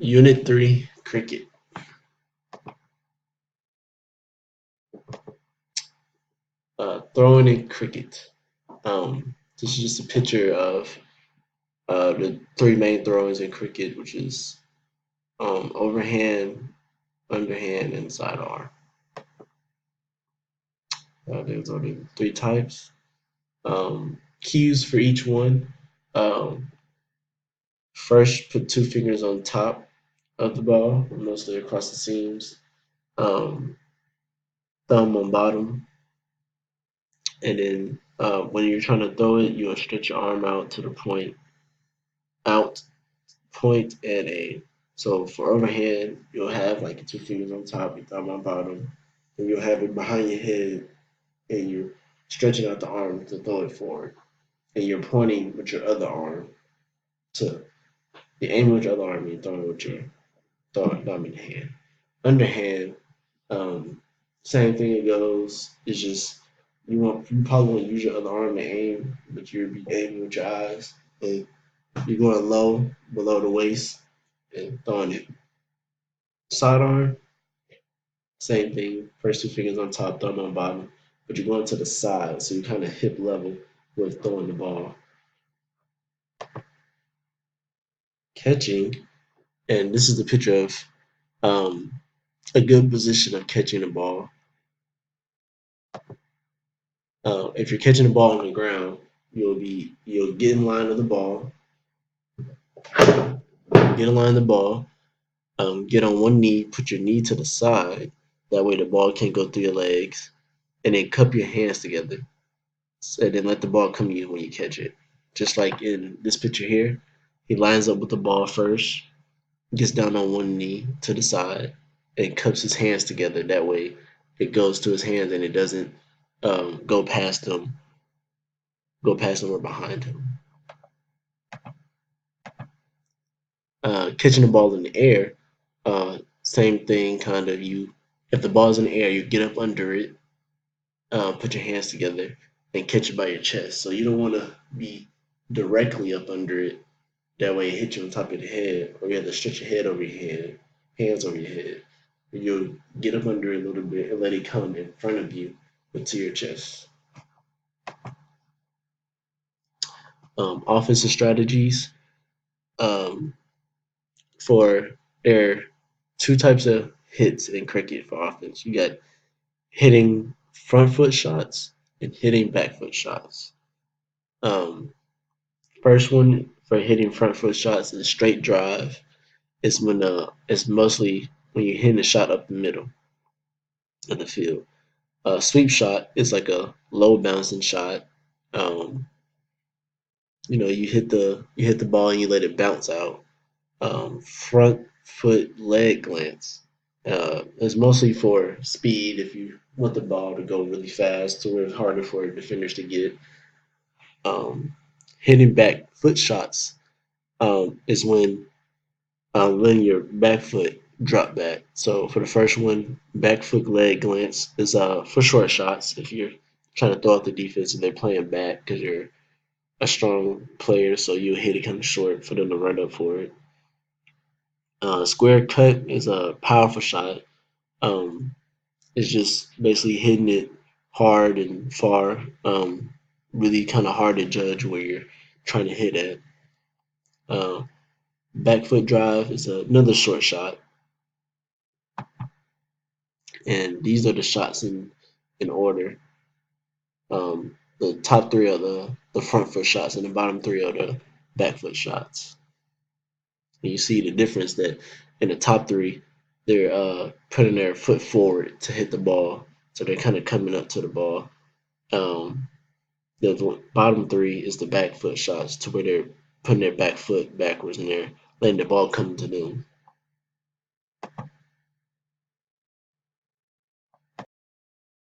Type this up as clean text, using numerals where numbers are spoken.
Unit 3, Cricket. Throwing in cricket. This is just a picture of the three main throws in cricket, which is overhand, underhand, and sidearm. Those are the three types. Cues for each one. Um, First, put two fingers on top of the ball, mostly across the seams. Um, Thumb on bottom, and then when you're trying to throw it, you'll stretch your arm out to the out point and a. So for overhand, you'll have like your two fingers on top, your thumb on bottom, and you'll have it behind your head, and you're stretching out the arm to throw it forward, and you're pointing with your other arm to you're aiming with your other arm and you're throwing with your thumb in hand. Underhand, um, same thing it goes. It's just you probably want to use your other arm to aim, but you'll be aiming with your eyes, and you're going low below the waist and throwing it. Sidearm, same thing. First two fingers on top, thumb on bottom, but you're going to the side, so you're kind of hip level with throwing the ball. Catching, and this is the picture of um, a good position of catching the ball. If you're catching the ball on the ground, you'll get in line of the ball, get in line of the ball, get on one knee, put your knee to the side. That way the ball can't go through your legs, and then cup your hands together, and then let the ball come to you when you catch it. Just like in this picture here, he lines up with the ball first, gets down on one knee to the side, and cups his hands together. That way, it goes to his hands and it doesn't go past him, or behind him. Catching the ball in the air, same thing. Kind of you, if the ball's in the air, you get up under it, put your hands together, and catch it by your chest. So you don't want to be directly up under it. That way it hits you on top of the head, or you have to stretch your head over your head, hands over your head. And you'll get up under it a little bit and let it come in front of you, but to your chest. Offensive strategies. Um, for there are two types of hits in cricket for offense. You got hitting front foot shots and hitting back foot shots. Um, First one for hitting front foot shots is straight drive. It's mostly when you're hitting a shot up the middle of the field. Sweep shot is like a low bouncing shot. Um, you hit the ball and you let it bounce out. Front foot leg glance is mostly for speed. If you want the ball to go really fast, to where it's harder for defenders to get it. Um, Hitting back foot shots is when letting your back foot drop back. So for the first one, back foot leg glance is for short shots. If you're trying to throw out the defense and they're playing back because you're a strong player, so you hit it kind of short for them to run up for it. Square cut is a powerful shot. Um, it's just basically hitting it hard and far. Really kind of hard to judge where you're trying to hit at. Uh, Back foot drive is another short shot, and these are the shots in order. The top three are the front foot shots, and the bottom three are the back foot shots. And you see the difference that in the top three, they're putting their foot forward to hit the ball, so they're kind of coming up to the ball. Um, the bottom three is the back foot shots, to where they're putting their back foot backwards and they're letting the ball come to them.